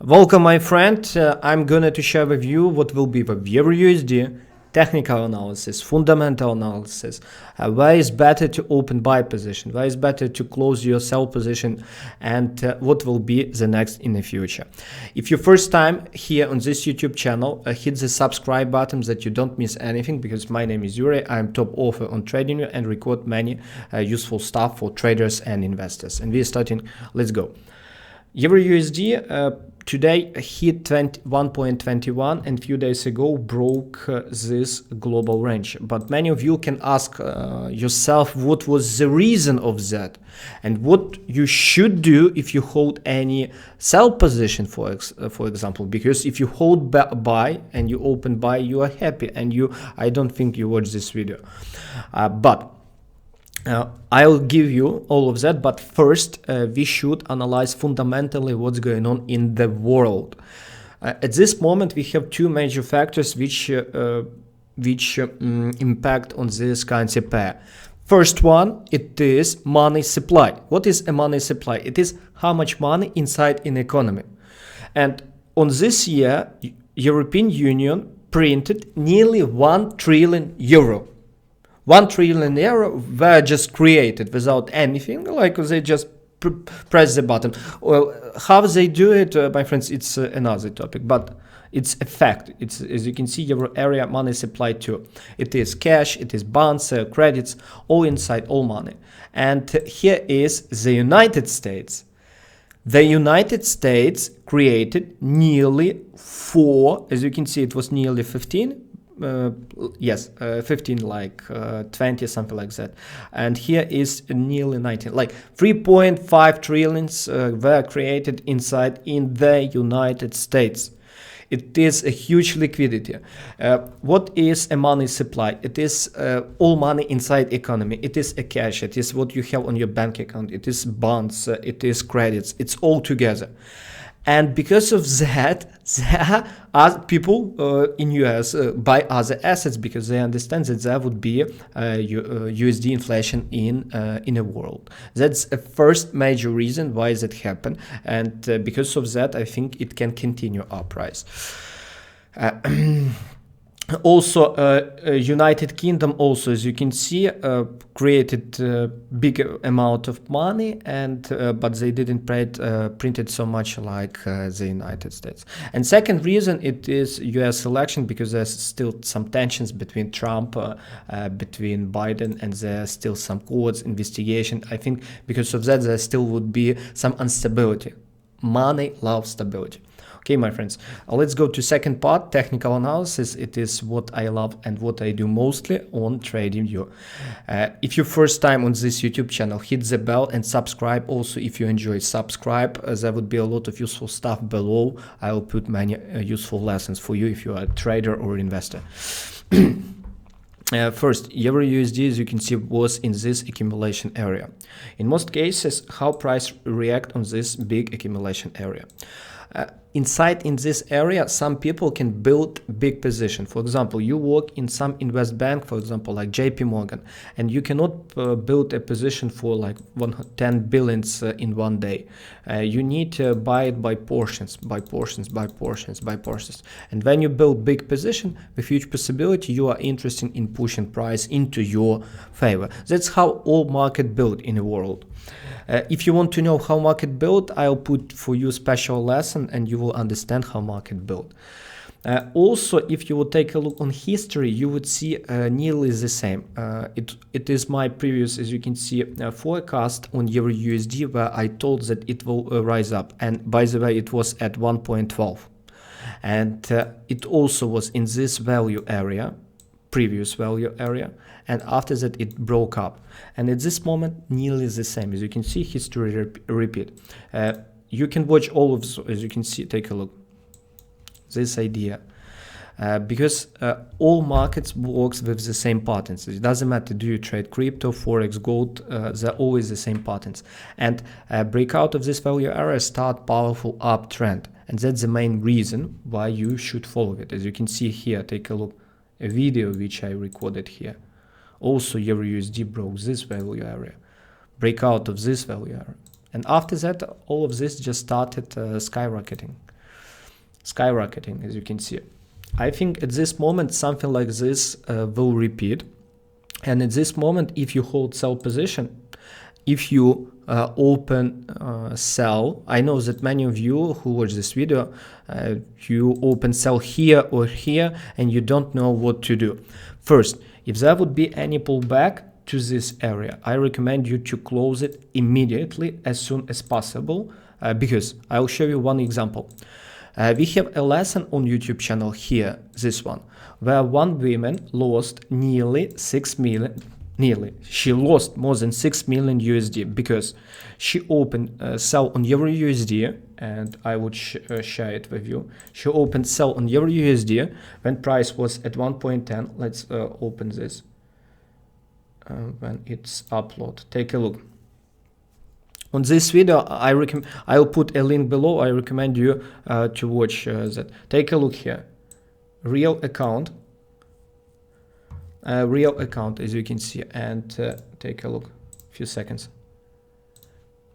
Welcome, my friend. I'm going to share with you what will be the eurusd technical analysis, fundamental analysis, where is better to open buy position, where is better to close your sell position, and what will be the next in the future. If you're first time here on this YouTube channel, hit the subscribe button that you don't miss anything, because my name is Yuri. I'm top author on TradingView and record many useful stuff for traders and investors. And we're starting. Let's go. eurusd today hit 1.21 and few days ago broke this global range. But many of you can ask yourself what was the reason of that and what you should do if you hold any sell position, for example, because if you hold buy and you open buy, you are happy, and I don't think you watch this video. I'll give you all of that, but first we should analyze fundamentally what's going on in the world. At this moment, we have two major factors which impact on this currency pair. First one, it is money supply. What is a money supply? It is how much money inside an economy. And on this year, European Union printed nearly 1 trillion euro. 1 trillion euro were just created without anything, like they just press the button. Well, how they do it, my friends, it's another topic, but it's a fact. It's, as you can see, euro area money supply too. It is cash, it is bonds, credits, all inside, all money. And here is the United States. The United States created nearly 4, as you can see, it was nearly 15. 15, like 20, something like that, and here is nearly 19, like 3.5 trillions were created inside in the United States. It is a huge liquidity. What is a money supply? It is all money inside economy. It is a cash. It is what you have on your bank account. It is bonds. It is credits. It's all together. And because of that, there are people in US buy other assets because they understand that there would be USD inflation in a world. That's a first major reason why that happened, and because of that, I think it can continue our price. Also, United Kingdom also, as you can see, created a big amount of money, and but they didn't print it so much like the United States. And second reason, it is US election, because there's still some tensions between Trump, between Biden, and there's still some courts investigation. I think because of that, there still would be some instability. Money loves stability. Okay, my friends, let's go to second part, technical analysis. It is what I love and what I do mostly on TradingView. If you're first time on this YouTube channel, hit the bell and subscribe. Also, if you enjoy, subscribe. There would be a lot of useful stuff below. I will put many useful lessons for you if you are a trader or investor. First, eurusd, as you can see, was in this accumulation area. In most cases, how price react on this big accumulation area. Inside in this area, some people can build big position. For example, you work in some invest bank, for example, like JP Morgan, and you cannot build a position for like 10 billions in one day. You need to buy it by portions, by portions, by portions, by portions. And when you build big position, with huge possibility, you are interested in pushing price into your favor. That's how all market build in the world. If you want to know how market build, I'll put for you special lesson and you will understand how market build. Also, if you would take a look on history, you would see nearly the same. It is my previous, as you can see, forecast on eurusd, where I told that it will rise up. And by the way, it was at 1.12. And it also was in this value area, previous value area, and after that it broke up, and at this moment nearly the same. As you can see, history repeat. You can watch all of this, as you can see, take a look, this idea, because all markets works with the same patterns. It doesn't matter, do you trade crypto, forex, gold, they're always the same patterns, and breakout of this value area start powerful uptrend, and that's the main reason why you should follow it. As you can see here, take a look, a video which I recorded here. Also, eurusd broke this value area, breakout of this value area, and after that, all of this just started skyrocketing. skyrocketing, as you can see. I think at this moment something like this will repeat, and at this moment, if you hold sell position, if you open sell, I know that many of you who watch this video, you open sell here or here and you don't know what to do. First, if there would be any pullback to this area, I recommend you to close it immediately as soon as possible, because I'll show you one example. We have a lesson on YouTube channel here, this one, where one woman lost nearly 6 million. She lost more than 6 million USD because she opened sell on EURUSD, and I would share it with you. She opened sell on EURUSD when price was at 1.10. Let's open this when it's upload. Take a look. On this video, I'll put a link below. I recommend you to watch that. Take a look here. Real account, as you can see, and take a look. Few seconds.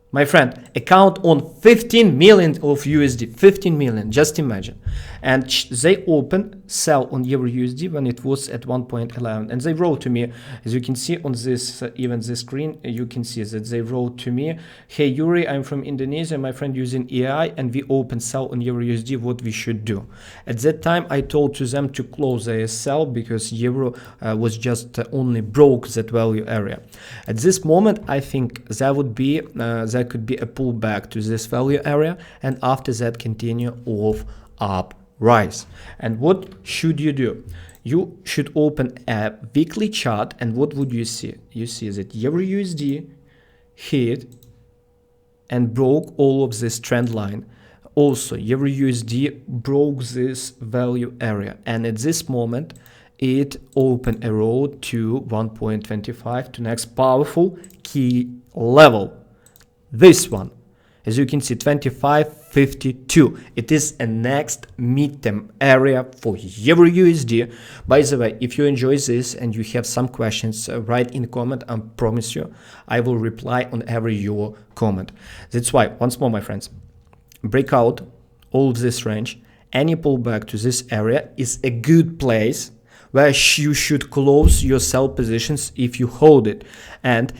My friend, account on 15 million of USD, 15 million, just imagine. And they opened sell on EURUSD when it was at 1.11. And they wrote to me, as you can see on this, even this screen, you can see that they wrote to me, hey Yuri, I'm from Indonesia, my friend using AI, and we opened sell on EURUSD, what we should do. At that time, I told to them to close their sell because euro was just only broke that value area. At this moment, I think there would be, there could be a pullback to this value area, and after that continue off up rise. And what should you do? You should open a weekly chart, and what would you see? You see that EURUSD hit and broke all of this trend line. Also, EURUSD broke this value area, and at this moment it opened a road to 1.25 to next powerful key level. This one, as you can see, 25.52. It is a next midterm area for EURUSD. By the way, if you enjoy this and you have some questions, write in comment. I promise you, I will reply on every your comment. That's why, once more, my friends, break out all of this range. Any pullback to this area is a good place where you should close your sell positions if you hold it. And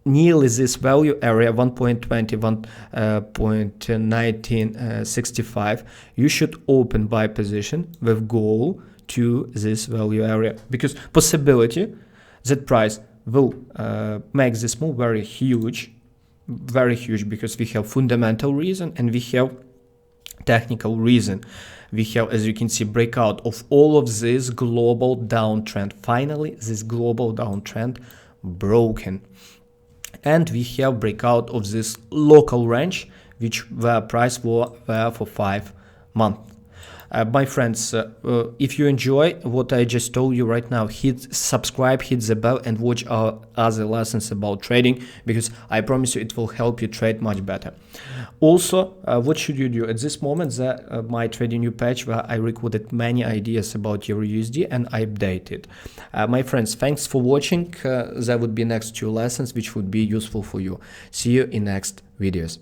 nearly this value area 1.20, 1.1965, you should open buy position with goal to this value area, because possibility that price will make this move very huge, because we have fundamental reason and we have technical reason. We have, as you can see, breakout of all of this global downtrend. Finally, this global downtrend broken. And we have breakout of this local range, which where price were for 5 months. My friends, if you enjoy what I just told you right now, hit subscribe, hit the bell, and watch our other lessons about trading, because I promise you it will help you trade much better. Also, what should you do? At this moment, my trading new page where I recorded many ideas about EURUSD and I updated. My friends, thanks for watching. There would be next 2 lessons which would be useful for you. See you in next videos.